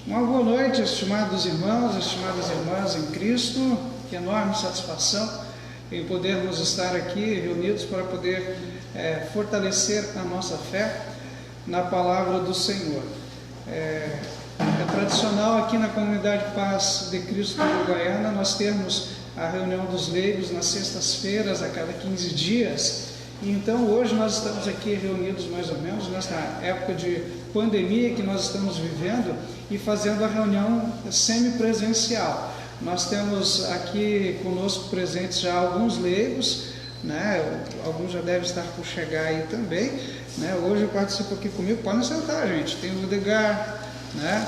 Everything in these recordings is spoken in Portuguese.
Uma boa noite, estimados irmãos, estimadas irmãs em Cristo. Que enorme satisfação em podermos estar aqui reunidos para poder fortalecer a nossa fé na palavra do Senhor. É tradicional aqui na Comunidade Paz de Cristo de Uruguaiana nós temos a reunião dos leigos nas sextas-feiras a cada 15 dias. E então hoje nós estamos aqui reunidos mais ou menos nessa época de pandemia que nós estamos vivendo e fazendo a reunião semipresencial. Nós temos aqui conosco presentes já alguns leigos, né? Alguns já devem estar por chegar aí também, né? Hoje participa aqui comigo, podem sentar, gente. Tem o Edgar, né?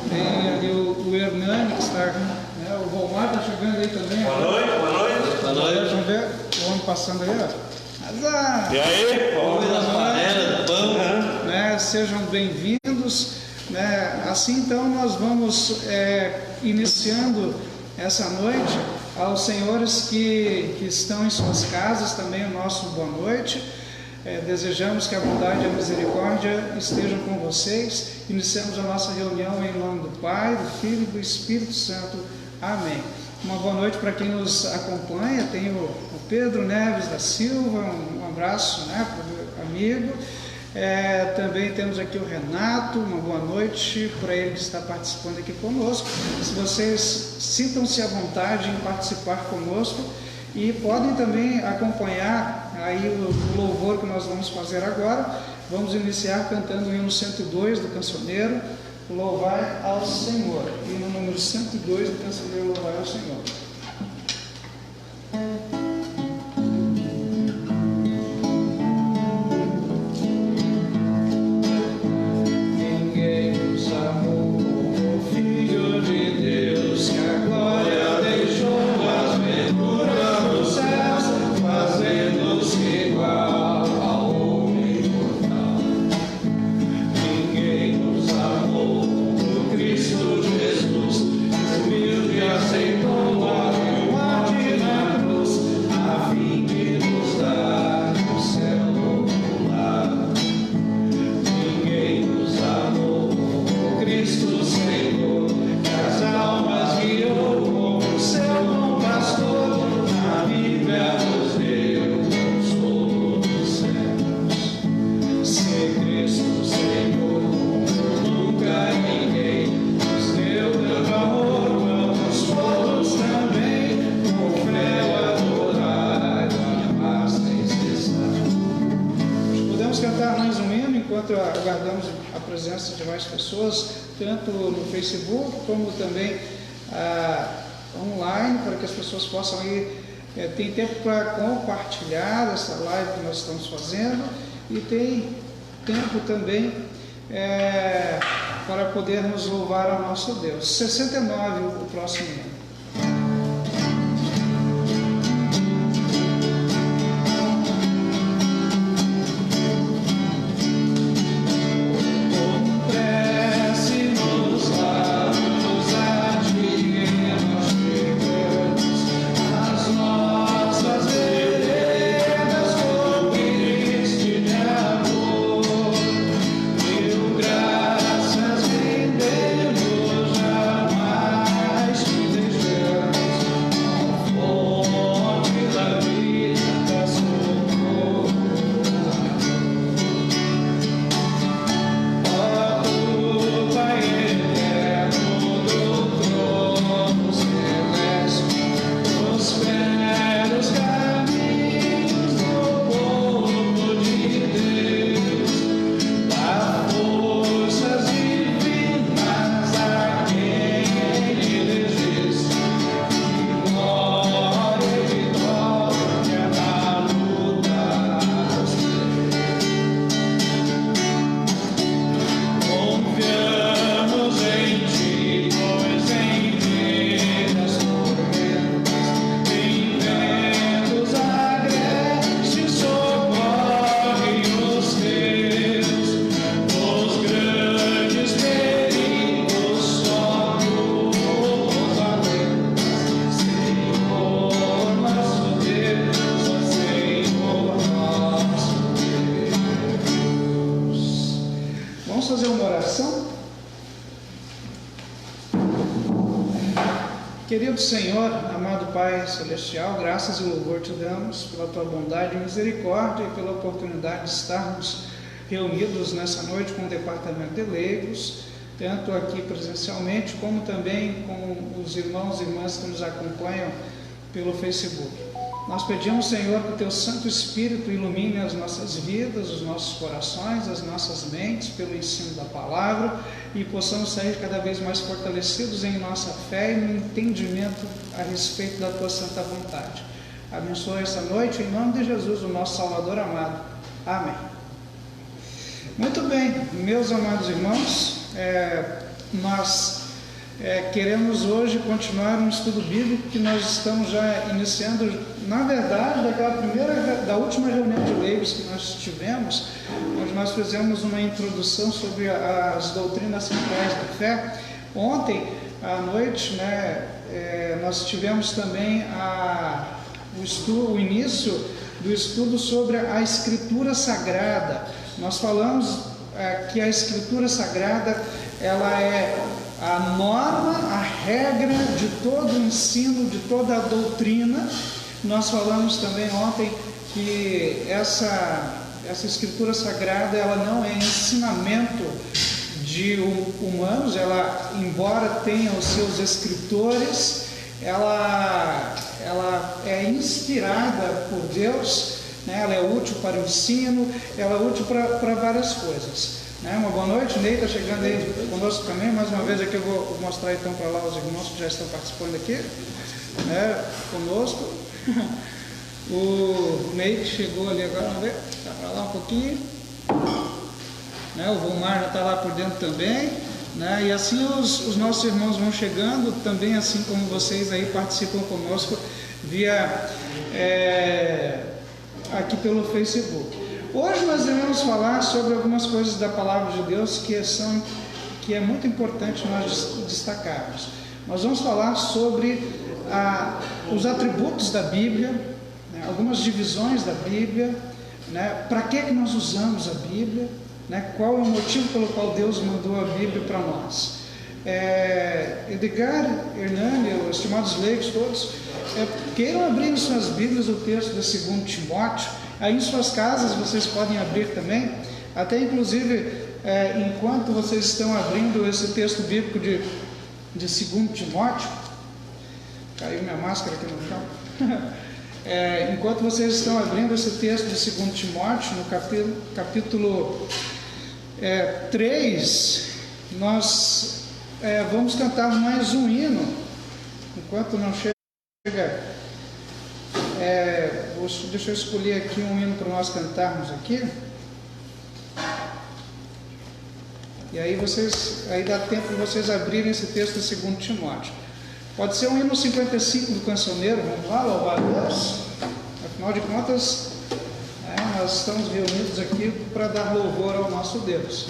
Tem ali o Hernani que está, né? O Volmar está chegando aí também. Boa noite, boa noite. Boa noite. Vamos ver o homem passando aí, ó. Azar. E aí? Boa noite, né? Sejam bem-vindos, né? Assim então nós vamos iniciando essa noite aos senhores que estão em suas casas também o nosso boa noite. Desejamos que a bondade e a misericórdia estejam com vocês. Iniciamos a nossa reunião em nome do Pai, do Filho e do Espírito Santo. Amém. Uma boa noite para quem nos acompanha. Tem o Pedro Neves da Silva, um abraço, né, para o amigo. Também temos aqui o Renato, uma boa noite para ele que está participando aqui conosco. Se vocês sintam-se à vontade em participar conosco e podem também acompanhar aí o louvor que nós vamos fazer agora. Vamos iniciar cantando o hino 102 do cancioneiro, Louvai ao Senhor. Hino número 102 do cancioneiro, Louvai ao Senhor. Aguardamos a presença de mais pessoas, tanto no Facebook como também online, para que as pessoas possam ir. Tem tempo para compartilhar essa live que nós estamos fazendo e tem tempo também para podermos louvar ao nosso Deus. 69 o próximo ano. Querido Senhor, amado Pai Celestial, graças e louvor te damos pela tua bondade e misericórdia e pela oportunidade de estarmos reunidos nessa noite com o departamento de leigos, tanto aqui presencialmente como também com os irmãos e irmãs que nos acompanham pelo Facebook. Nós pedimos, Senhor, que o teu Santo Espírito ilumine as nossas vidas, os nossos corações, as nossas mentes pelo ensino da palavra e possamos sair cada vez mais fortalecidos em nossa fé e no entendimento a respeito da tua santa vontade. Abençoa essa noite em nome de Jesus, o nosso Salvador amado. Amém. Muito bem, meus amados irmãos, nós queremos hoje continuar um estudo bíblico que nós estamos já iniciando, na verdade, da última reunião de leigos que nós tivemos, onde nós fizemos uma introdução sobre as doutrinas centrais da fé. Ontem à noite, nós tivemos também o início do estudo sobre a Escritura Sagrada. Nós falamos que a Escritura Sagrada, ela é a norma, a regra de todo o ensino, de toda a doutrina. Nós falamos também ontem que essa Escritura Sagrada, ela não é ensinamento de humanos, ela, embora tenha os seus escritores, ela é inspirada por Deus, ela é útil para o ensino, ela é útil para várias coisas. Uma boa noite, Ney está chegando aí conosco também. Mais uma vez aqui eu vou mostrar então para lá os irmãos que já estão participando aqui conosco. O Ney chegou ali agora, vamos ver, está para lá um pouquinho. O Volmar já está lá por dentro também. E assim os nossos irmãos vão chegando também, assim como vocês aí participam conosco via aqui pelo Facebook. Hoje nós iremos falar sobre algumas coisas da Palavra de Deus que é muito importante nós destacarmos. Nós vamos falar sobre os atributos da Bíblia, algumas divisões da Bíblia, para que nós usamos a Bíblia, qual é o motivo pelo qual Deus mandou a Bíblia para nós. Edgar, Hernani, os estimados leigos todos, queiram abrir em suas Bíblias o texto de 2 Timóteo. Aí em suas casas vocês podem abrir também, até inclusive enquanto vocês estão abrindo esse texto bíblico de 2 Timóteo, caiu minha máscara aqui no chão, enquanto vocês estão abrindo esse texto de 2 Timóteo, no capítulo 3, nós vamos cantar mais um hino, enquanto não chega... deixa eu escolher aqui um hino para nós cantarmos aqui. E aí dá tempo de vocês abrirem esse texto de 2 Timóteo. Pode ser um hino 55 do cancioneiro. Vamos lá, louvar a Deus. Afinal de contas, nós estamos reunidos aqui para dar louvor ao nosso Deus.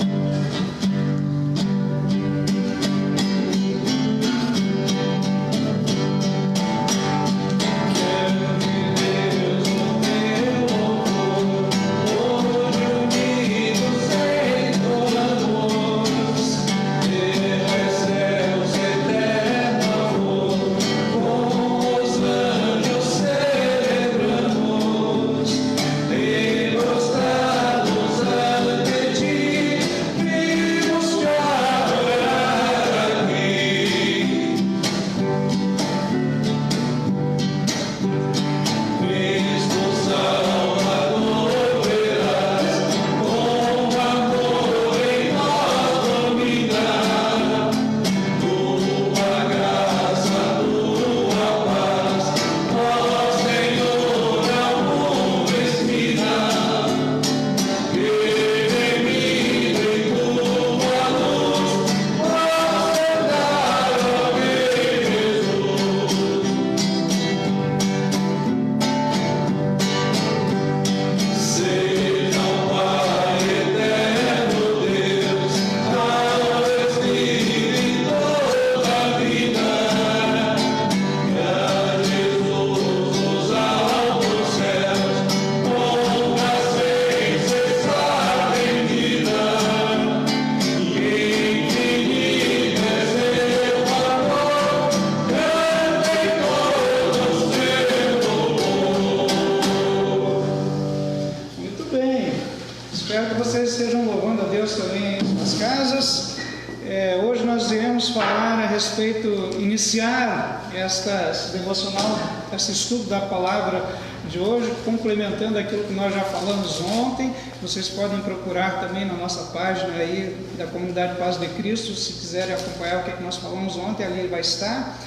Prostrados ante ti, suas casas. Hoje nós iremos falar a respeito, iniciar esse devocional, esse estudo da palavra de hoje, complementando aquilo que nós já falamos ontem. Vocês podem procurar também na nossa página aí da Comunidade Paz de Cristo, se quiserem acompanhar o que nós falamos ontem, ali vai estar.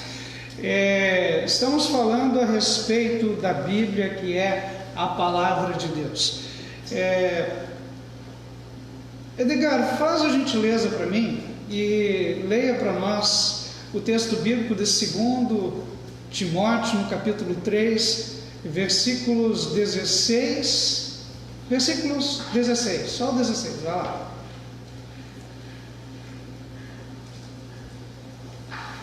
Estamos falando a respeito da Bíblia, que é a palavra de Deus. Edgar, faz a gentileza para mim e leia para nós o texto bíblico de 2 Timóteo, no capítulo 3, versículos 16, só o 16, vai lá.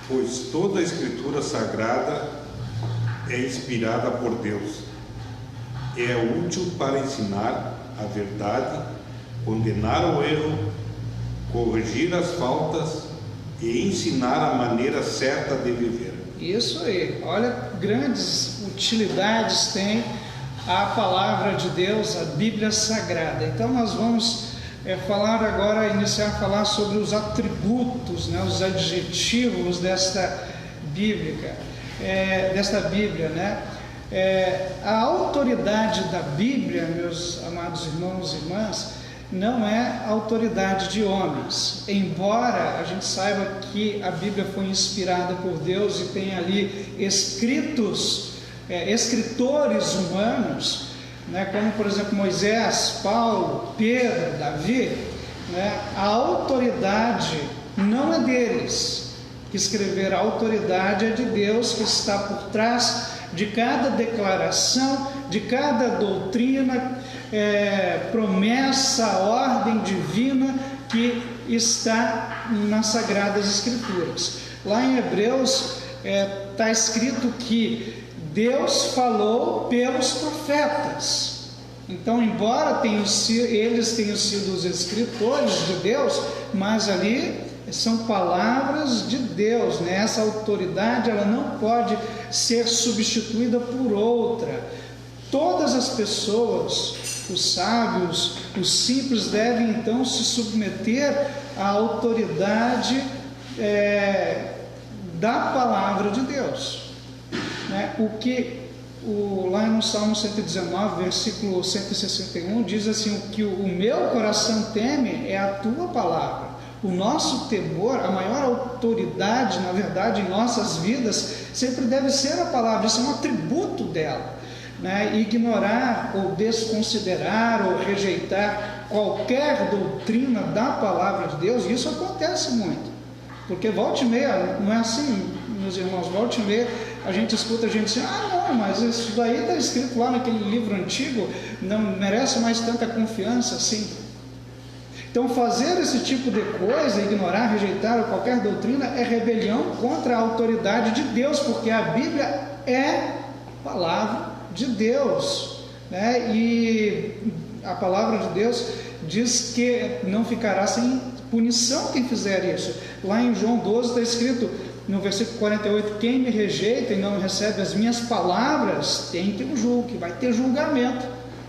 Pois toda a Escritura Sagrada é inspirada por Deus, é útil para ensinar a verdade, condenar o erro, corrigir as faltas e ensinar a maneira certa de viver. Isso aí, olha, grandes utilidades tem a palavra de Deus, a Bíblia Sagrada. Então nós vamos falar agora, iniciar a falar sobre os atributos, né, os adjetivos desta Bíblia, né? A autoridade da Bíblia, meus amados irmãos e irmãs, não é autoridade de homens, embora a gente saiba que a Bíblia foi inspirada por Deus e tem ali escritores humanos, né, como por exemplo Moisés, Paulo, Pedro, Davi, né, a autoridade não é deles que escreveram, a autoridade é de Deus, que está por trás de cada declaração, de cada doutrina, promessa, ordem divina que está nas Sagradas Escrituras. Lá em Hebreus está escrito que Deus falou pelos profetas. Então, embora eles tenham sido os escritores de Deus, mas ali são palavras de Deus, né? Essa autoridade ela não pode ser substituída por outra. Todas as pessoas, os sábios, os simples, devem então se submeter à autoridade da palavra de Deus, né? Lá no Salmo 119, versículo 161, diz assim: o que o meu coração teme é a tua palavra. O nosso temor, a maior autoridade, na verdade, em nossas vidas, sempre deve ser a palavra. Isso é um atributo dela, né? Ignorar ou desconsiderar ou rejeitar qualquer doutrina da palavra de Deus, isso acontece muito, porque volta e meia, não é assim, meus irmãos, volta e meia a gente escuta a gente dizer: não, mas isso daí está escrito lá naquele livro antigo, não merece mais tanta confiança assim. Então, fazer esse tipo de coisa, ignorar, rejeitar qualquer doutrina, é rebelião contra a autoridade de Deus, porque a Bíblia é palavra de Deus, né? E a palavra de Deus diz que não ficará sem punição quem fizer isso. Lá em João 12 está escrito, no versículo 48, quem me rejeita e não recebe as minhas palavras, tem que o julgue, vai ter julgamento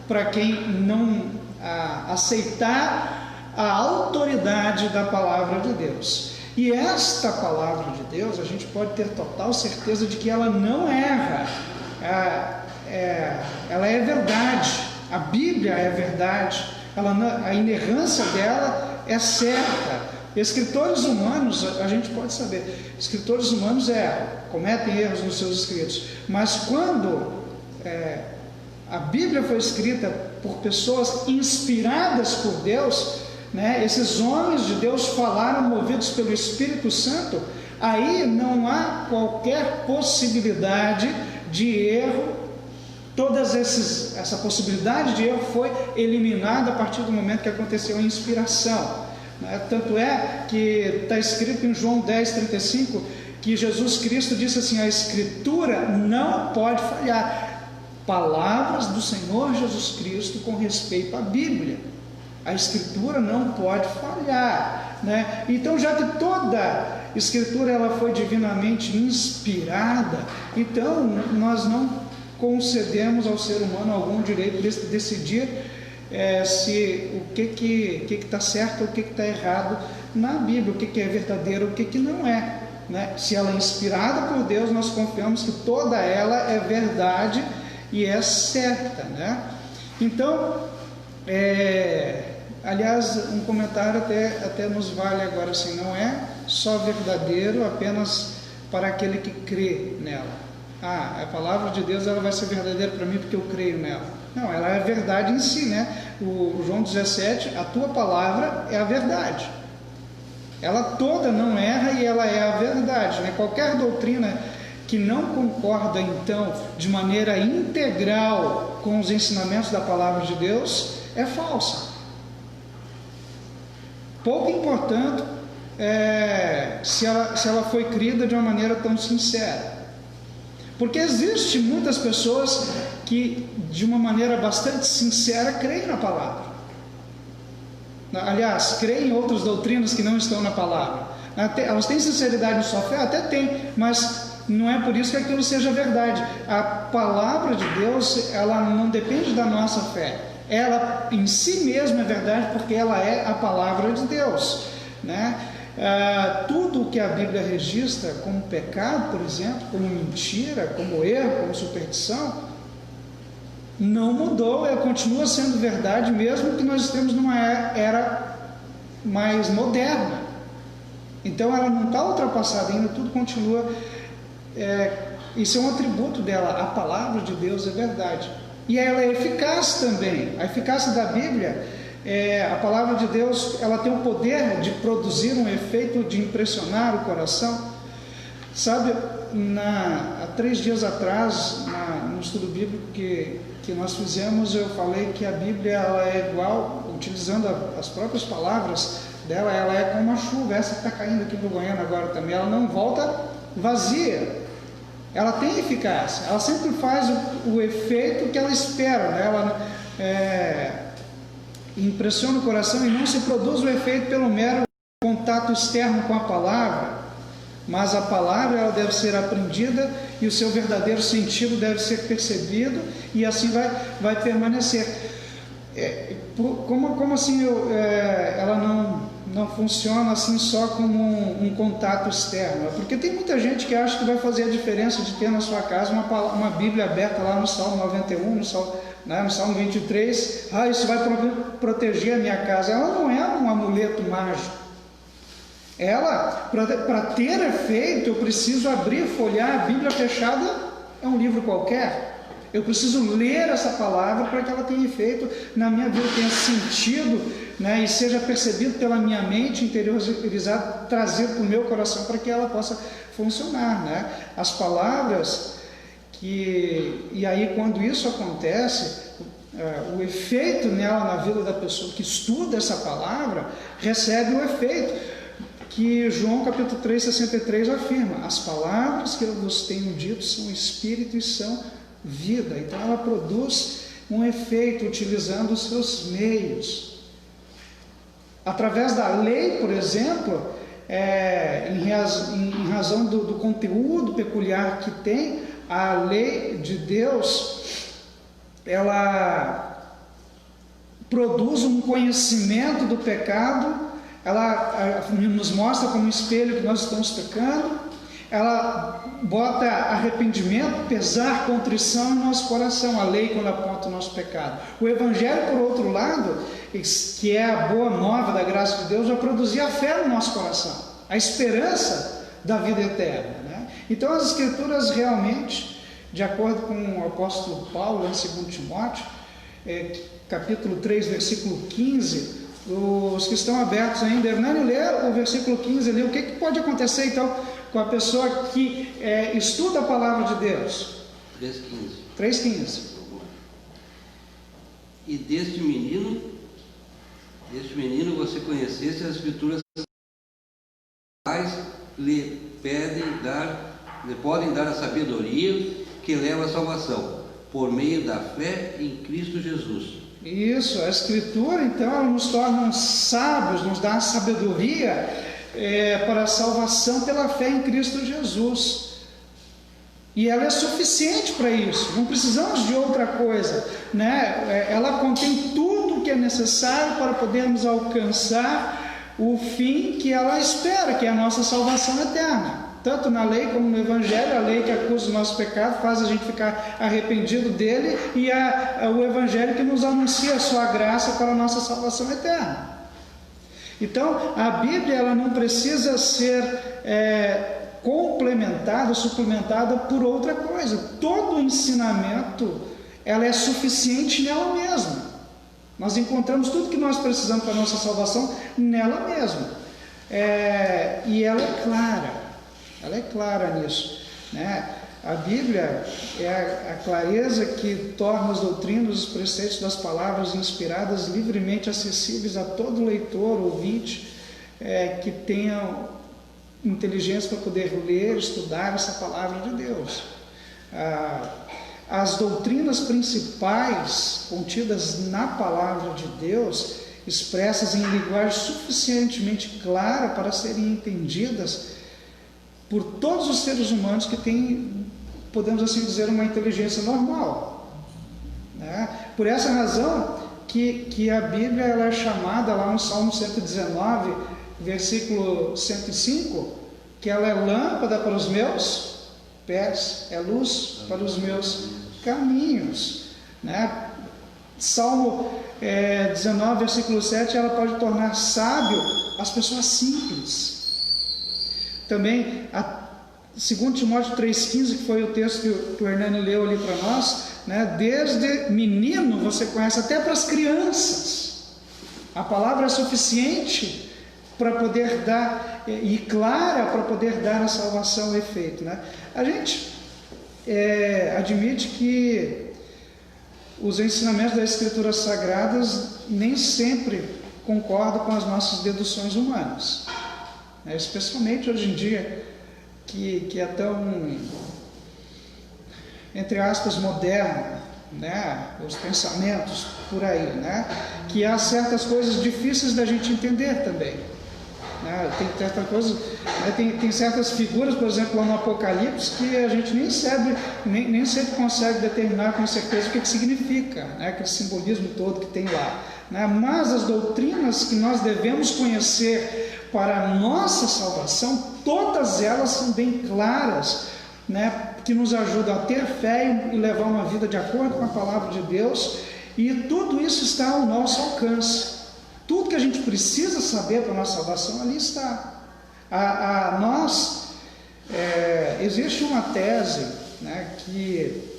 para quem não aceitar a autoridade da palavra de Deus. E esta palavra de Deus, a gente pode ter total certeza de que ela não erra, ela é verdade, a Bíblia é verdade, a inerrância dela é certa. Escritores humanos, a gente pode saber, escritores humanos cometem erros nos seus escritos, mas quando a Bíblia foi escrita por pessoas inspiradas por Deus, né, esses homens de Deus falaram movidos pelo Espírito Santo, aí não há qualquer possibilidade de erro. Essa possibilidade de erro foi eliminada a partir do momento que aconteceu a inspiração, né? Tanto é que está escrito em João 10:35 que Jesus Cristo disse assim: a Escritura não pode falhar. Palavras do Senhor Jesus Cristo com respeito à Bíblia. A Escritura não pode falhar, né? Então, já que toda Escritura ela foi divinamente inspirada, então nós não concedemos ao ser humano algum direito de decidir se o que está certo, o que está errado na Bíblia, o que é verdadeiro, o que não é, né? Se ela é inspirada por Deus, nós confiamos que toda ela é verdade e é certa, né? Então, aliás, um comentário até nos vale agora, assim, não é só verdadeiro apenas para aquele que crê nela. A palavra de Deus ela vai ser verdadeira para mim porque eu creio nela. Não, ela é a verdade em si, né? O João 17, a tua palavra é a verdade. Ela toda não erra e ela é a verdade, né? Qualquer doutrina que não concorda, então, de maneira integral com os ensinamentos da palavra de Deus, é falsa. Pouco importante se ela foi crida de uma maneira tão sincera. Porque existe muitas pessoas que, de uma maneira bastante sincera, creem na palavra. Aliás, creem em outras doutrinas que não estão na palavra. Elas têm sinceridade em sua fé? Até tem, mas não é por isso que aquilo seja verdade. A palavra de Deus, ela não depende da nossa fé. Ela em si mesma é verdade porque ela é a palavra de Deus, né? Tudo que a Bíblia registra como pecado, por exemplo, como mentira, como erro, como superstição, não mudou, ela continua sendo verdade, mesmo que nós estemos numa era mais moderna. Então ela não está ultrapassada ainda, tudo continua. Isso é um atributo dela, a palavra de Deus é verdade. E ela é eficaz também. A eficácia da Bíblia, a palavra de Deus, ela tem o poder de produzir um efeito de impressionar o coração. Sabe, há 3 dias atrás, no estudo bíblico que nós fizemos, eu falei que a Bíblia ela é igual, utilizando as próprias palavras dela, ela é como uma chuva, essa que está caindo aqui no Goiânia agora também, ela não volta vazia. Ela tem eficácia, ela sempre faz o efeito que ela espera, né? Ela impressiona o coração e não se produz o efeito pelo mero contato externo com a palavra, mas a palavra ela deve ser aprendida e o seu verdadeiro sentido deve ser percebido e assim vai permanecer. Como assim ela não funciona assim só como um contato externo? Porque tem muita gente que acha que vai fazer a diferença de ter na sua casa uma Bíblia aberta lá no Salmo 91, no Salmo 23, isso vai proteger a minha casa. Ela não é um amuleto mágico. Ela, para ter efeito, eu preciso abrir, folhear. A Bíblia fechada é um livro qualquer. Eu preciso ler essa palavra para que ela tenha efeito na minha vida, tenha sentido, né, e seja percebido pela minha mente interiorizada, trazido para o meu coração para que ela possa funcionar, né? As palavras e aí quando isso acontece, o efeito nela na vida da pessoa que estuda essa palavra recebe o efeito que João capítulo 3, 63 afirma: as palavras que eu vos tenho dito são espírito e são vida. Então ela produz um efeito utilizando os seus meios. Através da lei, por exemplo, em razão do conteúdo peculiar que tem, a lei de Deus, ela produz um conhecimento do pecado, ela nos mostra como um espelho que nós estamos pecando, ela bota arrependimento, pesar, contrição no nosso coração, a lei quando aponta o nosso pecado. O Evangelho, por outro lado, que é a boa nova da graça de Deus, vai produzir a fé no nosso coração, a esperança da vida eterna, né? Então as Escrituras realmente, de acordo com o apóstolo Paulo, em 2 Timóteo, capítulo 3, versículo 15, os que estão abertos ainda, Hernani, lê o versículo 15 ali, o que pode acontecer então com a pessoa que estuda a palavra de Deus? 3,15. E deste menino você conhecesse as Escrituras, lhe podem dar a sabedoria que leva à salvação, por meio da fé em Cristo Jesus. Isso, a Escritura então ela nos torna sábios, nos dá a sabedoria para a salvação pela fé em Cristo Jesus. E ela é suficiente para isso, não precisamos de outra coisa, né? Ela contém tudo o que que é necessário para podermos alcançar o fim que ela espera, que é a nossa salvação eterna. Tanto na lei como no Evangelho, a lei que acusa o nosso pecado, faz a gente ficar arrependido dele, e o Evangelho que nos anuncia a sua graça para a nossa salvação eterna. Então, a Bíblia ela não precisa ser complementada, suplementada por outra coisa. Todo o ensinamento ela é suficiente nela mesma. Nós encontramos tudo que nós precisamos para a nossa salvação nela mesma. E ela é clara nisso, né? A Bíblia é a clareza que torna as doutrinas, os preceitos das palavras inspiradas livremente acessíveis a todo leitor, ouvinte, que tenha inteligência para poder ler, estudar essa palavra de Deus. As doutrinas principais contidas na palavra de Deus, expressas em linguagem suficientemente clara para serem entendidas por todos os seres humanos que têm, podemos assim dizer, uma inteligência normal, né? Por essa razão que a Bíblia ela é chamada lá no Salmo 119, versículo 105, que ela é lâmpada para os meus pés, é luz para os meus caminhos, né? Salmo 19, versículo 7, ela pode tornar sábio as pessoas simples. Também, 2 Timóteo 3,15, que foi o texto que o Hernani leu ali para nós, né? Desde menino você conhece até para as crianças. A palavra é suficiente para poder dar, e clara para poder dar a salvação e efeito, né? A gente admite que os ensinamentos das Escrituras Sagradas nem sempre concordam com as nossas deduções humanas. Especialmente hoje em dia, que é tão, entre aspas, moderno, né? Os pensamentos por aí, né? Que há certas coisas difíceis da gente entender também, né? Tem certas coisas, né? Tem certas figuras, por exemplo, lá no Apocalipse, que a gente nem sempre consegue determinar com certeza o que significa, né? Aquele simbolismo todo que tem lá, né? Mas as doutrinas que nós devemos conhecer para a nossa salvação, todas elas são bem claras, né? Que nos ajudam a ter fé e levar uma vida de acordo com a palavra de Deus, e tudo isso está ao nosso alcance. Tudo que a gente precisa saber para a nossa salvação ali está. Existe uma tese, né, que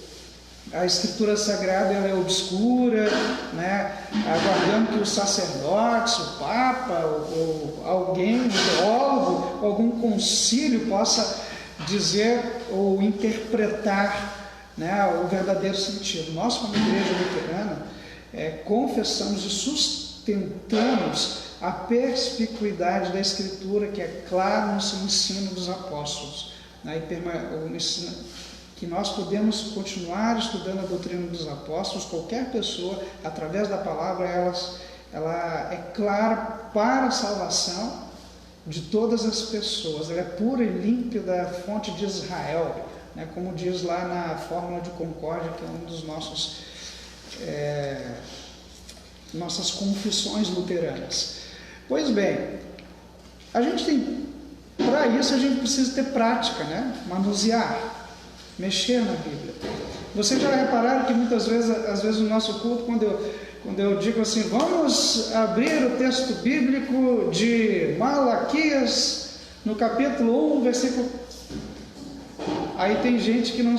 a Escritura Sagrada ela é obscura, né, aguardando que os sacerdotes, o Papa, ou alguém, um teólogo, algum concílio possa dizer ou interpretar, né, o verdadeiro sentido. Nós, como igreja luterana, confessamos e sustentamos a perspicuidade da Escritura, que é clara no seu ensino dos apóstolos, né, que nós podemos continuar estudando a doutrina dos apóstolos. Qualquer pessoa, através da palavra, ela é clara para a salvação de todas as pessoas. Ela é pura e límpida da fonte de Israel, né? Como diz lá na Fórmula de Concórdia, que é um dos nossas confissões luteranas. Pois bem, para isso a gente precisa ter prática, né? Manusear, mexer na Bíblia. Vocês já repararam que muitas vezes, às vezes no nosso culto, quando eu digo assim, vamos abrir o texto bíblico de Malaquias, no capítulo 1, versículo... Aí tem gente que não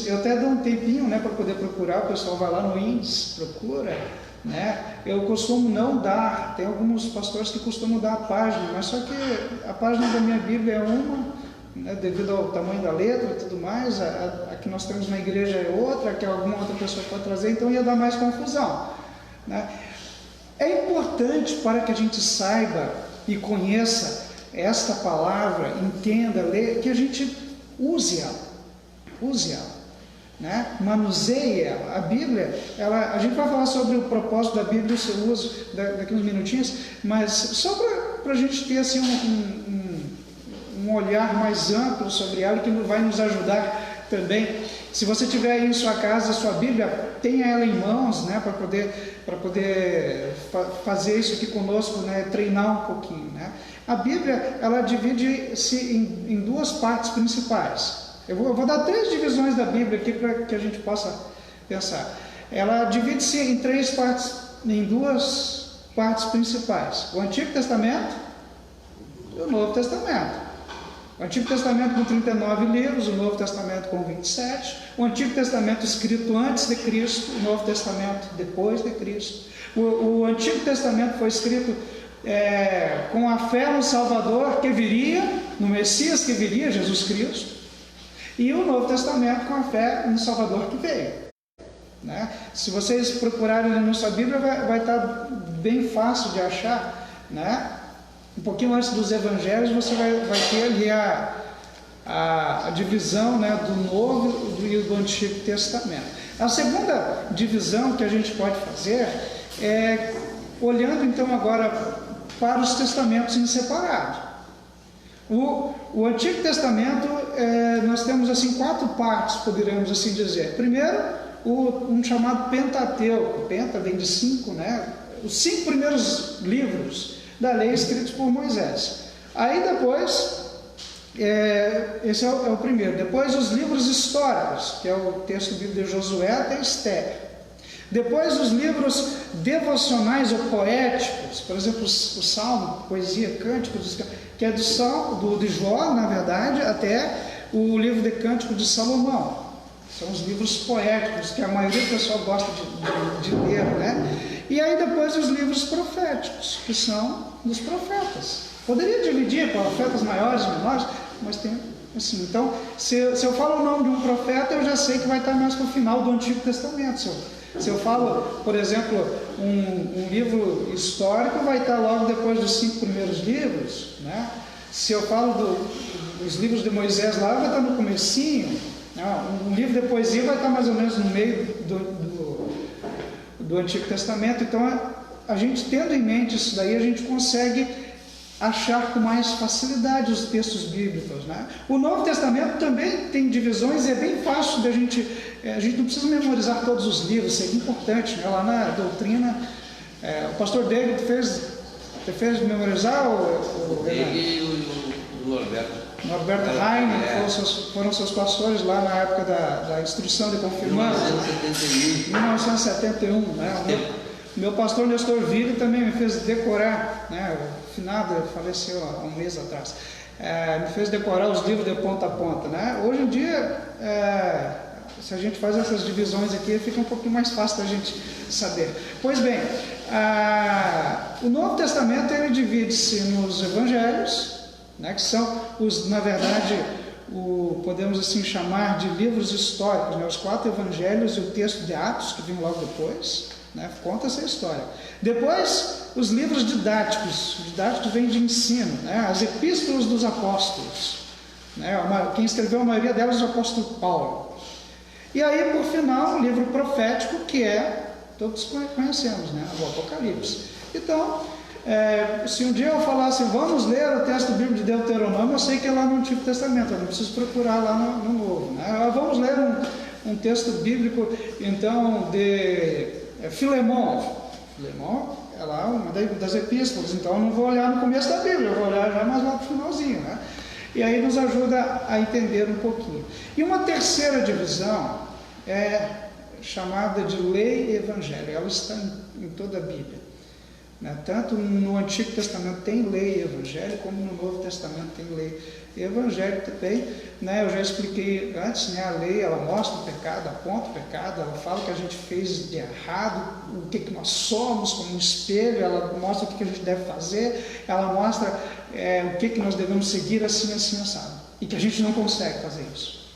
eu até dou um tempinho, né, para poder procurar, o pessoal vai lá no INSS, procura, né? Eu costumo não dar, tem alguns pastores que costumam dar a página, mas só que a página da minha Bíblia é uma, né, devido ao tamanho da letra e tudo mais, a que nós temos na igreja é outra, a que alguma outra pessoa pode trazer, então ia dar mais confusão, né? É importante para que a gente saiba e conheça esta palavra, entenda, leia, que a gente use ela, né? Manuseie ela. A Bíblia, a gente vai falar sobre o propósito da Bíblia e o seu uso daqui uns minutinhos, mas só para a gente ter assim um olhar mais amplo sobre ela, que vai nos ajudar também. Se você tiver aí em sua casa a sua Bíblia, tenha ela em mãos, né, para poder fazer isso aqui conosco, né, treinar um pouquinho, né. A Bíblia, ela divide-se em duas partes principais. Eu vou dar 3 divisões da Bíblia aqui para que a gente possa pensar. Ela divide-se em duas partes principais: o Antigo Testamento e o Novo Testamento. O Antigo Testamento com 39 livros, o Novo Testamento com 27. O Antigo Testamento escrito antes de Cristo, o Novo Testamento depois de Cristo. O Antigo Testamento foi escrito com a fé no Salvador que viria, no Messias que viria, Jesus Cristo. E o Novo Testamento com a fé no Salvador que veio, né? Se vocês procurarem na sua Bíblia, vai estar bem fácil de achar, né? Um pouquinho antes dos Evangelhos, você vai ter ali a divisão, né, do Novo e do Antigo Testamento. A segunda divisão que a gente pode fazer é olhando então agora para os testamentos em separado. O Antigo Testamento, nós temos assim 4 partes, poderíamos assim dizer. Primeiro, um chamado Pentateuco. Penta vem de 5, né? Os 5 primeiros livros da lei escritos por Moisés. Aí depois, esse é o primeiro. Depois os livros históricos, que é o texto bíblico de Josué até Esther. Depois os livros devocionais ou poéticos, por exemplo, o Salmo, poesia, cânticos, que é de Jó, na verdade, até o livro de Cântico de Salomão. São os livros poéticos, que a maioria do pessoal gosta de ler, né? E aí depois os livros proféticos, que são dos profetas. Poderia dividir profetas maiores e menores, mas tem assim. Então, se eu falo o nome de um profeta, eu já sei que vai estar mais para o final do Antigo Testamento. Se eu falo, por exemplo, um livro histórico, vai estar logo depois dos 5 primeiros livros, né? Se eu falo dos livros de Moisés lá, vai estar no comecinho, né? Um livro de poesia vai estar mais ou menos no meio do Antigo Testamento. Então, a gente tendo em mente isso daí, a gente consegue achar com mais facilidade os textos bíblicos, né? O Novo Testamento também tem divisões e é bem fácil a gente não precisa memorizar todos os livros, isso é importante, né? Lá na doutrina, o pastor David fez memorizar ele e o Norberto Heine foram seus pastores lá na época da instrução de confirmados, 1971, né? Meu pastor Nestor Ville também me fez decorar, né? O finado faleceu há um mês atrás, me fez decorar os livros de ponta a ponta, né? Hoje em dia, se a gente faz essas divisões aqui, fica um pouquinho mais fácil da gente saber. Pois bem, o Novo Testamento ele divide-se nos Evangelhos, né? Que são na verdade, podemos assim chamar de livros históricos, né? Os 4 Evangelhos e o texto de Atos, que vem logo depois, né? Conta essa história. Depois, os livros didáticos vem de ensino, né? As epístolas dos apóstolos, né? Quem escreveu a maioria delas é o apóstolo Paulo. E aí, por final, o livro profético, que todos conhecemos, né? O Apocalipse. Então, se um dia eu falar assim, vamos ler o texto bíblico de Deuteronômio, eu sei que é lá no Antigo Testamento, eu não preciso procurar lá no Novo, né? Vamos ler um texto bíblico, então, de Filemão. Filemão é lá uma das epístolas, então eu não vou olhar no começo da Bíblia, eu vou olhar já mais lá no finalzinho, né? E aí nos ajuda a entender um pouquinho. E uma terceira divisão é chamada de lei e evangelho. Ela está em toda a Bíblia, né? Tanto no Antigo Testamento tem lei e evangelho, como no Novo Testamento tem lei e evangelho também, né? Eu já expliquei antes, né? A lei, ela mostra o pecado, aponta o pecado, ela fala o que a gente fez de errado, o que nós somos como um espelho, ela mostra o que a gente deve fazer, ela mostra o que nós devemos seguir assim, assado, e que a gente não consegue fazer isso.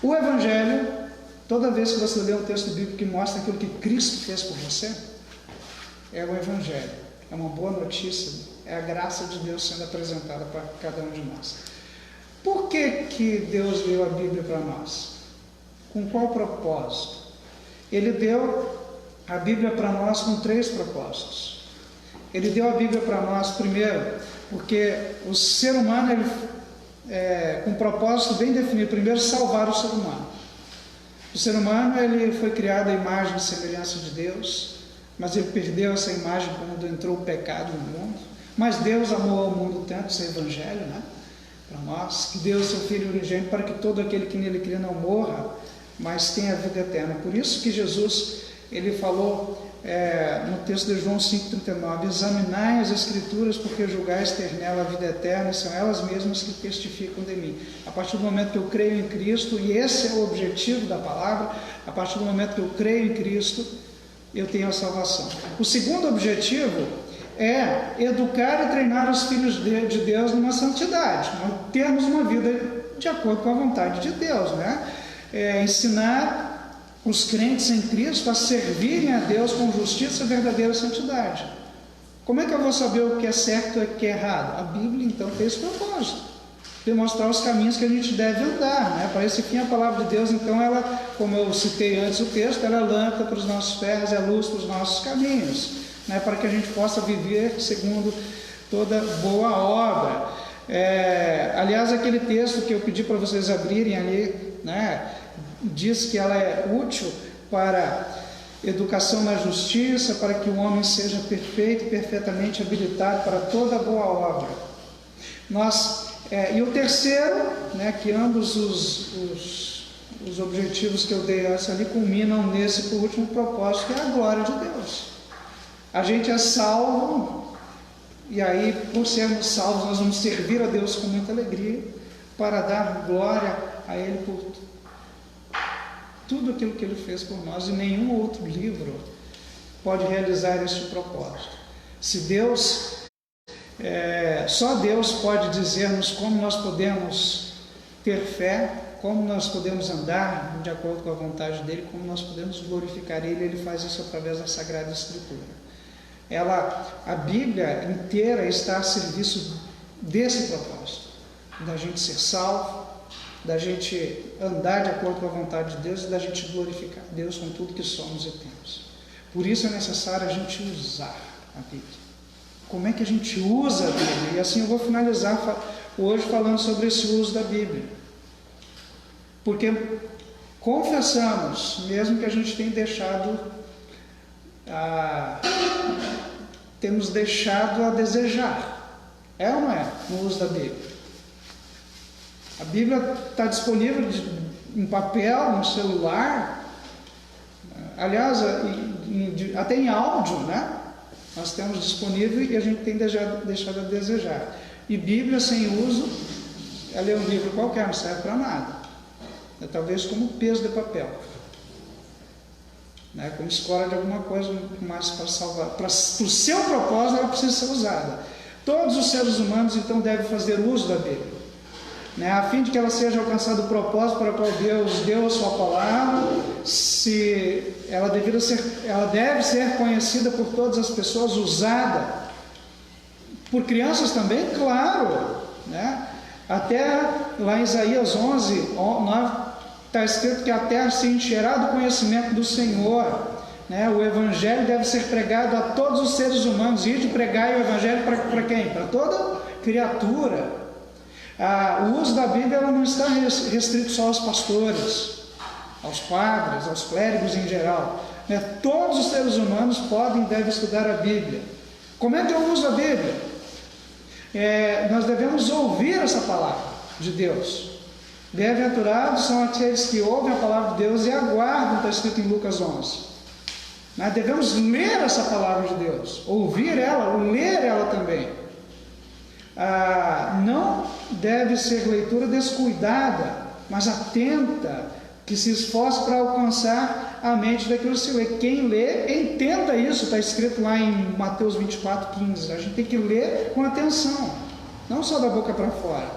O evangelho, toda vez que você lê um texto bíblico que mostra aquilo que Cristo fez por você, é o evangelho, é uma boa notícia, é a graça de Deus sendo apresentada para cada um de nós. Por que Deus deu a Bíblia para nós? Com qual propósito? Ele deu a Bíblia para nós com 3 propósitos. Ele deu a Bíblia para nós, primeiro, porque o ser humano com um propósito bem definido. Primeiro, salvar o ser humano. O ser humano, ele foi criado à imagem e semelhança de Deus, mas ele perdeu essa imagem quando entrou o pecado no mundo. Mas Deus amou ao mundo tanto, esse evangelho, né, para nós, que deu o seu Filho unigênito para que todo aquele que nele crê não morra, mas tenha a vida eterna. Por isso que Jesus, ele falou no texto de João 5,39, examinai as Escrituras, porque julgais ter nela a vida eterna, e são elas mesmas que testificam de mim. A partir do momento que eu creio em Cristo, e esse é o objetivo da palavra, a partir do momento que eu creio em Cristo, eu tenho a salvação. O segundo objetivo é educar e treinar os filhos de Deus numa santidade, nós termos uma vida de acordo com a vontade de Deus, né? Ensinar os crentes em Cristo a servirem a Deus com justiça e verdadeira santidade. Como é que eu vou saber o que é certo e o que é errado? A Bíblia, então, tem esse propósito, demonstrar os caminhos que a gente deve andar, né? Para esse fim, a palavra de Deus, então, ela, como eu citei antes o texto, ela é lâmpada para os nossos pés, é luz para os nossos caminhos, né? Para que a gente possa viver segundo toda boa obra. Aliás, aquele texto que eu pedi para vocês abrirem ali, né, diz que ela é útil para educação na justiça, para que o homem seja perfeito e perfeitamente habilitado para toda boa obra. E o terceiro, né, que ambos os objetivos que eu dei antes ali culminam nesse último propósito, que é a glória de Deus. A gente é salvo, e aí, por sermos salvos, nós vamos servir a Deus com muita alegria, para dar glória a Ele por tudo aquilo que Ele fez por nós, e nenhum outro livro pode realizar este propósito. Se Deus, só Deus pode dizer-nos como nós podemos ter fé, como nós podemos andar de acordo com a vontade dEle, como nós podemos glorificar Ele. Ele faz isso através da Sagrada Escritura. A Bíblia inteira está a serviço desse propósito, da gente ser salvo, da gente andar de acordo com a vontade de Deus e da gente glorificar Deus com tudo que somos e temos. Por isso é necessário a gente usar a Bíblia. Como é que a gente usa a Bíblia? E assim eu vou finalizar hoje falando sobre esse uso da Bíblia. Porque confessamos, mesmo que a gente tenha temos deixado a desejar. É ou não é no uso da Bíblia? A Bíblia está disponível em papel, no celular, aliás, até em áudio, né? Nós temos disponível e a gente tem deixado a desejar. E Bíblia sem uso, ela é um livro qualquer, não serve para nada. Talvez como peso de papel, né? Como escola de alguma coisa, mas para salvar. Para o seu propósito, ela precisa ser usada. Todos os seres humanos, então, devem fazer uso da Bíblia, né, a fim de que ela seja alcançado o propósito para o qual Deus deu a sua palavra. Ela deve ser conhecida por todas as pessoas, usada por crianças também, claro, né? Até lá em Isaías 11, 9, está escrito que a terra se encherá do conhecimento do Senhor, né? O Evangelho deve ser pregado a todos os seres humanos, e de pregar o Evangelho para quem? Para toda criatura. O uso da Bíblia ela não está restrito só aos pastores, aos padres, aos clérigos em geral, né? Todos os seres humanos podem e devem estudar a Bíblia. Como é que eu uso a Bíblia? Nós devemos ouvir essa palavra de Deus. Bem-aventurados são aqueles que ouvem a palavra de Deus e aguardam, está escrito em Lucas 11. Nós devemos ler essa palavra de Deus, ouvir ela, ler ela também. Não deve ser leitura descuidada, mas atenta, que se esforce para alcançar a mente daquilo que se lê. Quem lê, entenda isso, está escrito lá em Mateus 24:15. A gente tem que ler com atenção, não só da boca para fora,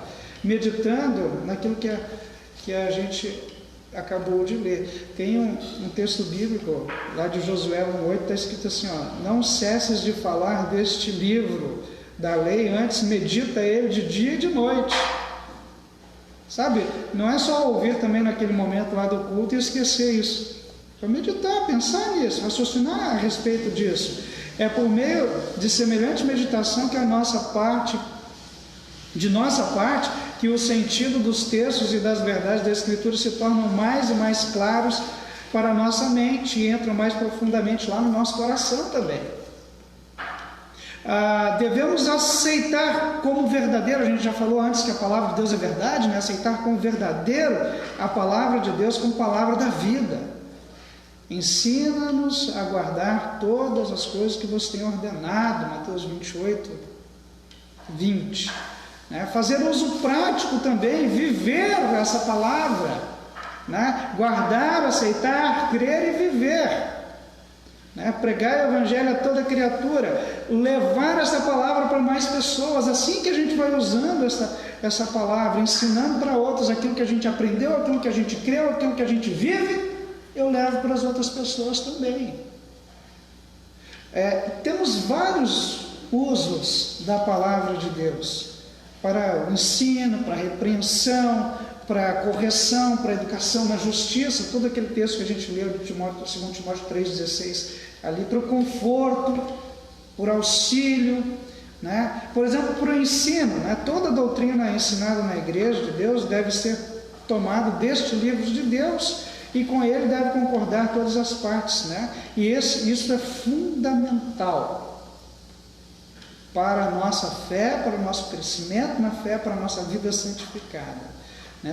meditando naquilo que a gente acabou de ler. Tem um texto bíblico lá de Josué 1:8, está escrito assim, não cesses de falar deste livro da lei, antes medita ele de dia e de noite. Sabe, não é só ouvir também naquele momento lá do culto e esquecer isso. Para meditar, pensar nisso, raciocinar a respeito disso. É por meio de semelhante meditação que de nossa parte, que o sentido dos textos e das verdades da Escritura se tornam mais e mais claros para a nossa mente e entram mais profundamente lá no nosso coração também. Devemos aceitar como verdadeiro, a gente já falou antes que a palavra de Deus é verdade, né? Aceitar como verdadeiro a palavra de Deus como palavra da vida. Ensina-nos a guardar todas as coisas que vos tenho ordenado, Mateus 28, 20. Né? Fazer uso prático também, viver essa palavra. Né? Guardar, aceitar, crer e viver, né? Pregar o evangelho a toda criatura, levar essa palavra para mais pessoas. Assim que a gente vai usando essa palavra, ensinando para outros aquilo que a gente aprendeu, aquilo que a gente creu, aquilo que a gente vive, eu levo para as outras pessoas também. Temos vários usos da palavra de Deus, para o ensino, para a repreensão, para a correção, para a educação na justiça, todo aquele texto que a gente leu de 2 Timóteo 3,16, ali para o conforto, por auxílio, né? Por exemplo, para o ensino, né? Toda doutrina ensinada na igreja de Deus deve ser tomada deste livro de Deus, e com ele deve concordar todas as partes, né? E isso é fundamental para a nossa fé, para o nosso crescimento na fé, para a nossa vida santificada.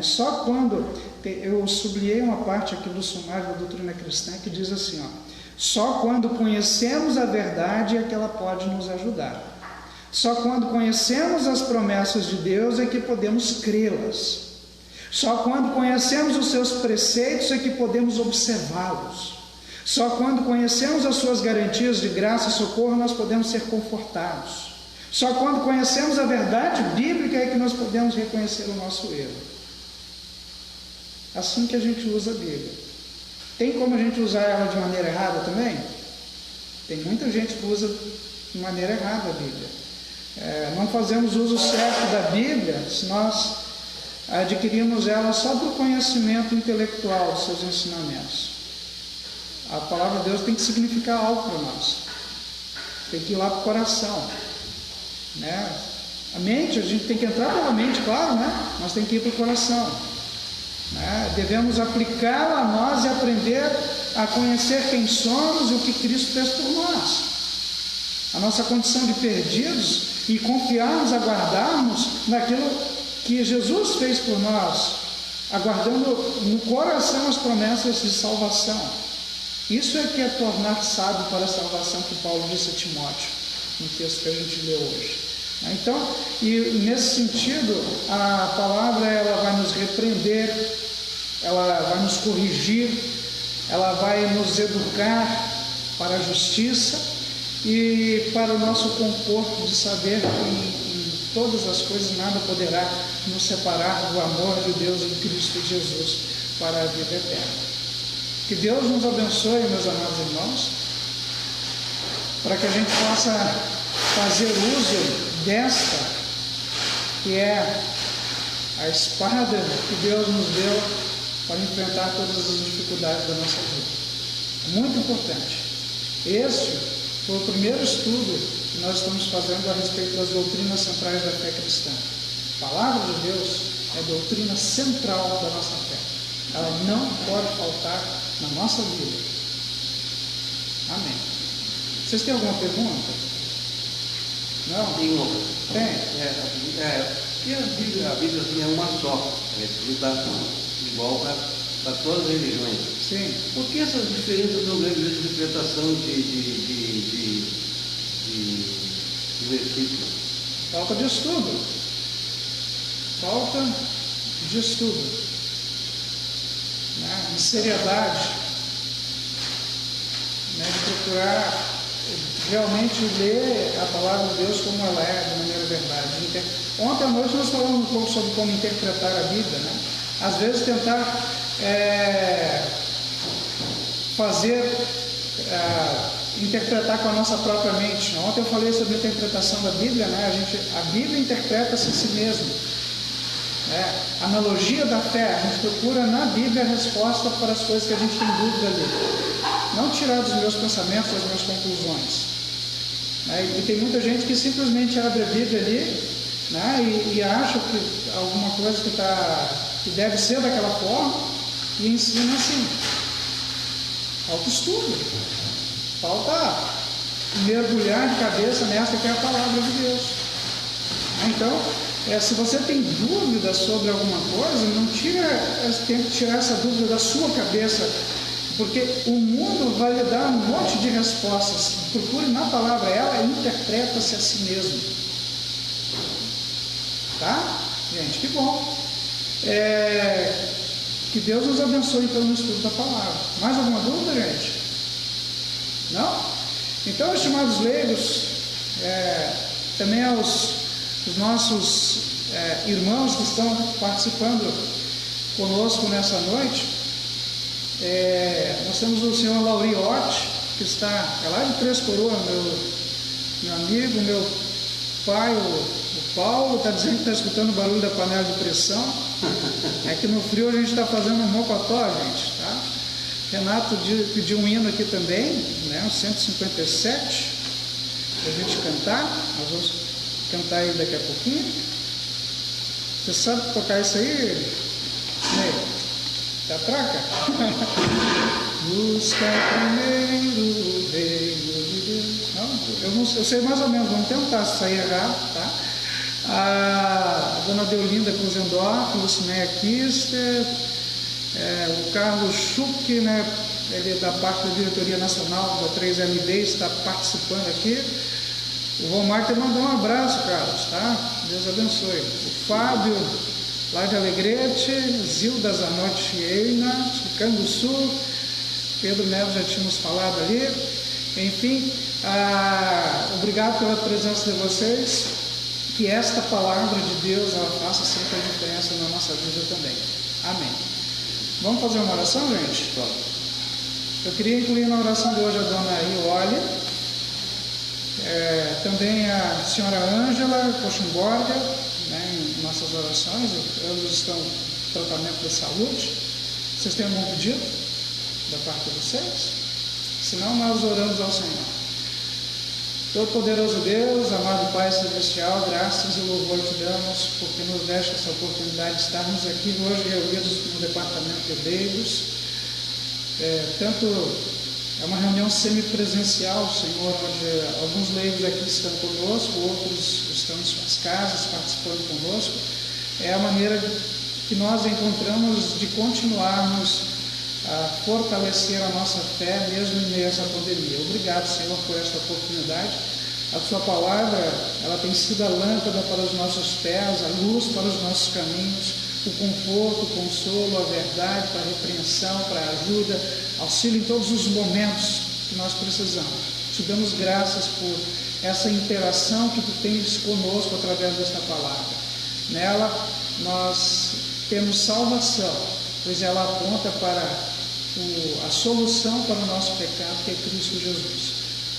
Só quando, eu sublinhei uma parte aqui do sumário da doutrina cristã que diz assim, só quando conhecemos a verdade é que ela pode nos ajudar. Só quando conhecemos as promessas de Deus é que podemos crê-las. Só quando conhecemos os seus preceitos é que podemos observá-los. Só quando conhecemos as suas garantias de graça e socorro nós podemos ser confortados. Só quando conhecemos a verdade bíblica é que nós podemos reconhecer o nosso erro. Assim que a gente usa a Bíblia. Tem como a gente usar ela de maneira errada também? Tem muita gente que usa de maneira errada a Bíblia. Não fazemos uso certo da Bíblia se nós adquirimos ela só do conhecimento intelectual dos seus ensinamentos. A palavra de Deus tem que significar algo para nós. Tem que ir lá para o coração. Né? A mente, a gente tem que entrar pela mente, claro, né? Mas tem que ir para o coração. Devemos aplicá-la a nós e aprender a conhecer quem somos e o que Cristo fez por nós, a nossa condição de perdidos, e confiarmos, aguardarmos naquilo que Jesus fez por nós, aguardando no coração as promessas de salvação. Isso é que é tornar sábio para a salvação, que Paulo disse a Timóteo no texto que a gente leu hoje. Então, e nesse sentido, a palavra ela vai nos repreender, ela vai nos corrigir, ela vai nos educar para a justiça e para o nosso conforto de saber que em todas as coisas nada poderá nos separar do amor de Deus em Cristo Jesus para a vida eterna. Que Deus nos abençoe, meus amados irmãos, para que a gente possa fazer uso desta, que é a espada que Deus nos deu para enfrentar todas as dificuldades da nossa vida. Muito importante. Este foi o primeiro estudo que nós estamos fazendo a respeito das doutrinas centrais da fé cristã. A palavra de Deus é a doutrina central da nossa fé. Ela não pode faltar na nossa vida. Amém. Vocês têm alguma pergunta? Não? Tem uma. Tem? Porque a Bíblia assim, é uma só, é escrita igual para todas as religiões. Sim. Por que essas diferenças tão grandes de interpretação de versículos? Falta de estudo. Falta de estudo. De seriedade. De procurar realmente ler a palavra de Deus como ela é, de maneira verdade. Ontem à noite nós falamos um pouco sobre como interpretar a Bíblia, né? Às vezes tentar interpretar com a nossa própria mente. Ontem eu falei sobre a interpretação da Bíblia, né? A Bíblia interpreta-se em si mesma. Analogia da fé, a gente procura na Bíblia a resposta para as coisas que a gente tem dúvida ali. Não tirar dos meus pensamentos as minhas conclusões. E tem muita gente que simplesmente abre a Bíblia ali né? E acha que alguma coisa que deve ser daquela forma e ensina assim. Falta estudo, falta mergulhar de cabeça nessa que é a palavra de Deus. Então, se você tem dúvida sobre alguma coisa, não tem que tirar essa dúvida da sua cabeça, porque o mundo vai lhe dar um monte de respostas. Procure na palavra, ela interpreta-se a si mesmo. Tá? Gente, que bom. Que Deus nos abençoe então no estudo da palavra. Mais alguma dúvida, gente? Não? Então, estimados leigos, também os nossos irmãos que estão participando conosco nessa noite, nós temos o senhor Lauriotti, que está lá de Três Coroas, meu amigo, meu pai, o Paulo, está dizendo que está escutando o barulho da panela de pressão. É que no frio a gente está fazendo um mocotó, gente, tá? Renato pediu um hino aqui também, né, o 157, para a gente cantar. Nós vamos cantar ele daqui a pouquinho. Você sabe tocar isso aí, Ney? Da traca? Busca primeiro o reino de Deus. Não, eu sei mais ou menos, vamos tentar, se sair errado, tá? A dona Deolinda Cruzendorf, o Lucinéia Kister, o Carlos Schuch, né, ele é da parte da diretoria nacional da 3LD, está participando aqui. O Vomar te mandou um abraço, Carlos, tá? Deus abençoe. O Fábio, lá de Alegrete, Zilda Zanotti Eina, Rio do Sul, Pedro Neves já tínhamos falado ali. Enfim, obrigado pela presença de vocês. Que esta palavra de Deus ela faça sempre a diferença na nossa vida também. Amém. Vamos fazer uma oração, gente? Eu queria incluir na oração de hoje a dona Iole, também a senhora Ângela Cochumborga, né, em nossas orações. Ambos estão em tratamento de saúde. Vocês têm algum pedido da parte de vocês? Senão nós oramos ao Senhor. Todo-Poderoso Deus, amado Pai Celestial, graças e louvor te damos, porque nos deste essa oportunidade de estarmos aqui hoje reunidos no departamento de leigos. Tanto é uma reunião semipresencial, Senhor, onde alguns leigos aqui estão conosco, outros estão em suas casas participando conosco. É a maneira que nós encontramos de continuarmos a fortalecer a nossa fé mesmo em meio a essa pandemia. Obrigado, Senhor, por esta oportunidade. A Sua palavra, ela tem sido a lâmpada para os nossos pés, a luz para os nossos caminhos, o conforto, o consolo, a verdade, para a repreensão, para a ajuda, auxílio em todos os momentos que nós precisamos. Te damos graças por essa interação que Tu tens conosco através desta palavra. Nela nós temos salvação, pois ela aponta para a solução para o nosso pecado, que é Cristo Jesus.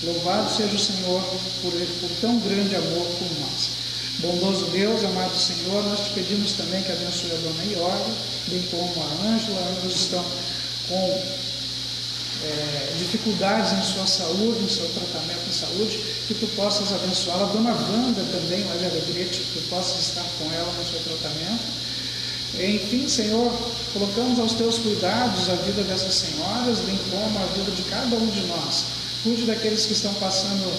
Louvado seja o Senhor por tão grande amor por nós. Bondoso Deus, amado Senhor, nós te pedimos também que abençoe a dona Iole, bem como a Ângela. Ambos estão com dificuldades em sua saúde, em seu tratamento de saúde, que Tu possas abençoá-la. A dona Wanda também, lá de Alegrete, que Tu possas estar com ela no seu tratamento. Enfim, Senhor, colocamos aos Teus cuidados a vida dessas senhoras, bem como a vida de cada um de nós. Cuide daqueles que estão passando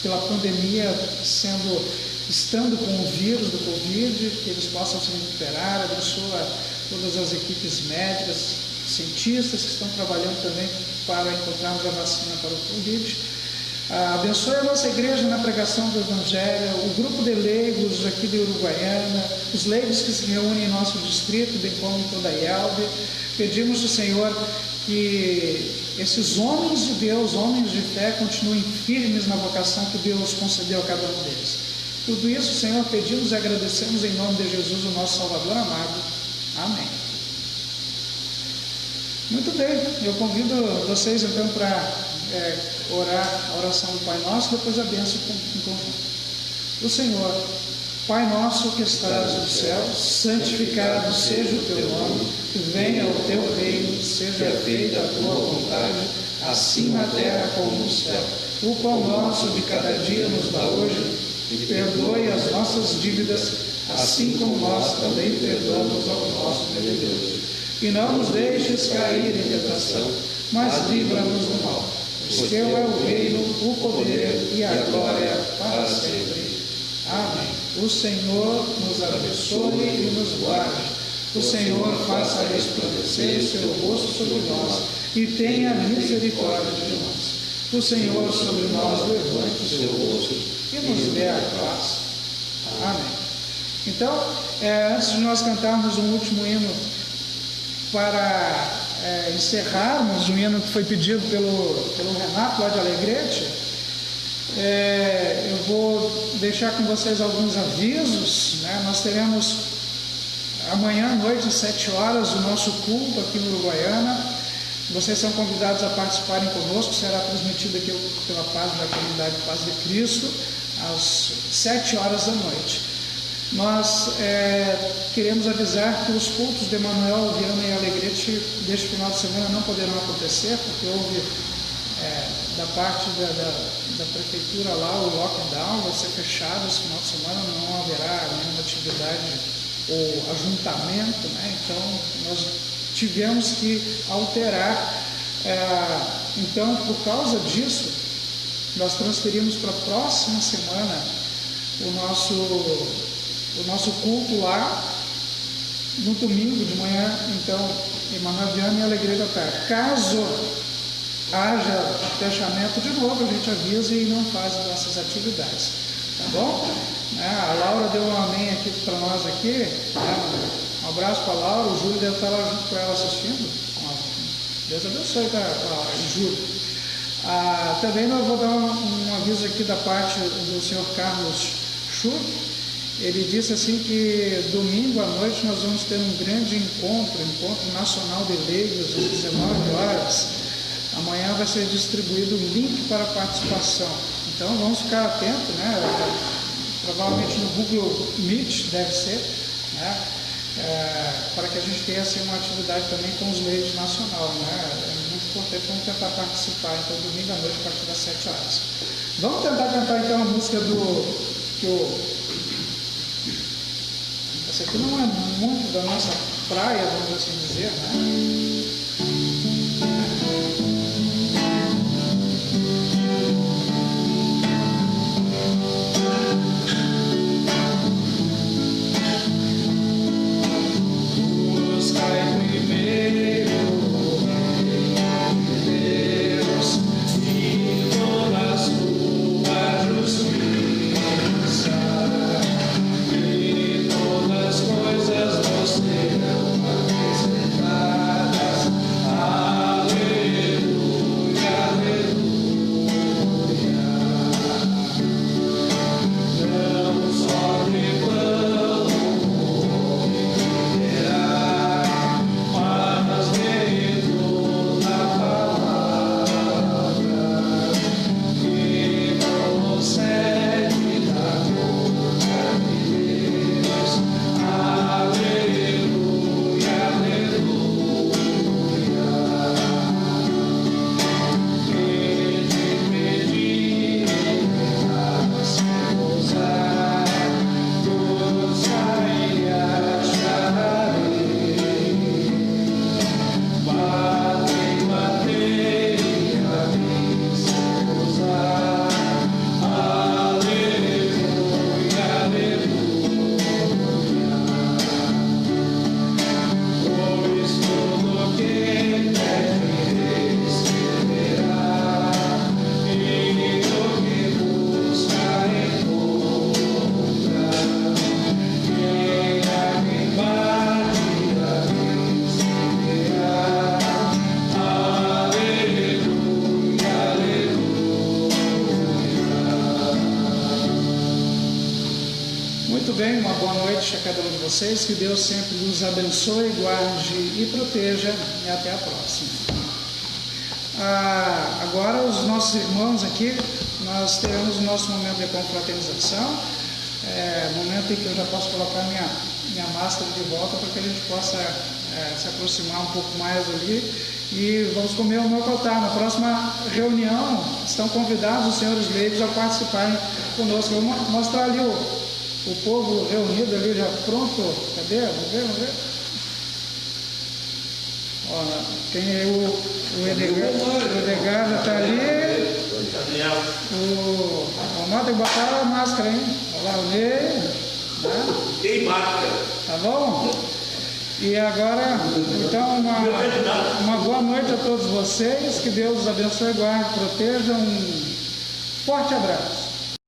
pela pandemia, estando com o vírus do Covid, que eles possam se recuperar. Abençoa todas as equipes médicas, cientistas que estão trabalhando também para encontrarmos a vacina para o Covid. Abençoe a nossa igreja na pregação do Evangelho, o grupo de leigos aqui de Uruguaiana, os leigos que se reúnem em nosso distrito, bem como em toda a IELB. Pedimos ao Senhor que esses homens de Deus, homens de fé, continuem firmes na vocação que Deus concedeu a cada um deles. Tudo isso, Senhor, pedimos e agradecemos em nome de Jesus, o nosso Salvador amado. Amém. Muito bem, eu convido vocês então para orar a oração do Pai Nosso, depois a bênção em conjunto. O Senhor, Pai nosso que estás no céu, santificado seja o Teu nome, venha o Teu reino, seja feita a Tua vontade, assim na terra como no céu. o pão nosso de cada dia nos dá hoje, e perdoe as nossas dívidas, assim como nós também perdoamos aos nossos devedores. E não nos deixes cair em tentação, mas livra-nos do mal. Pois teu é o reino, o poder e a glória para sempre. Amém. O Senhor nos abençoe e nos guarde. O Senhor faça resplandecer o seu rosto sobre nós e tenha misericórdia de nós. O Senhor sobre nós levante o seu rosto e nos dê a paz. Amém. Então, antes de nós cantarmos um último hino para encerrarmos, um hino que foi pedido pelo Renato lá de Alegrete, eu vou deixar com vocês alguns avisos, né? Nós teremos amanhã à noite, às 7 horas, o nosso culto aqui no Uruguaiana. Vocês são convidados a participarem conosco, será transmitido aqui pela página da Comunidade Paz de Cristo, às 7 horas da noite. Nós queremos avisar que os cultos de Emanuel, Viana e Alegrete deste final de semana não poderão acontecer, porque houve, da parte da prefeitura lá, o lockdown vai ser fechado esse final de semana, não haverá nenhuma atividade ou ajuntamento, né? Então nós tivemos que alterar. Então, por causa disso, nós transferimos para a próxima semana o nosso culto lá no domingo de manhã. Então, Emanuel Viana e Alegria da Tarde. Caso haja fechamento de novo, a gente avisa e não faz as nossas atividades, tá bom? A Laura deu um amém aqui para nós aqui, né? Um abraço para a Laura. O Júlio deve estar lá junto com ela assistindo. Deus abençoe, Laura e Júlio. Também nós vou dar um aviso aqui da parte do senhor Carlos Schuch. Ele disse assim que domingo à noite nós vamos ter um grande encontro nacional de leigos às 19 horas. Amanhã vai ser distribuído o link para participação. Então vamos ficar atentos, né? Provavelmente no Google Meet deve ser, né? Para que a gente tenha assim, uma atividade também com os leigos nacional, né? É muito importante, vamos tentar participar. Então domingo à noite a partir das 7 horas. Vamos tentar cantar então a música essa aqui não é muito da nossa praia, vamos assim dizer, né? A cada um de vocês, que Deus sempre nos abençoe, guarde e proteja, e até a próxima. Agora os nossos irmãos aqui, nós teremos o nosso momento de confraternização, momento em que eu já posso colocar minha máscara de volta para que a gente possa se aproximar um pouco mais ali e vamos comer o mocotá. Na próxima reunião estão convidados os senhores leigos a participarem conosco. Eu vou mostrar ali o povo reunido ali já pronto. Cadê? Vamos ver. Ó, tem o Edgar já está ali. O Amado tem que botar a máscara, hein? Olha lá o Ney. Né? Tem máscara. Tá bom? E agora, então, uma boa noite a todos vocês. Que Deus os abençoe, guarde, proteja. Um forte abraço.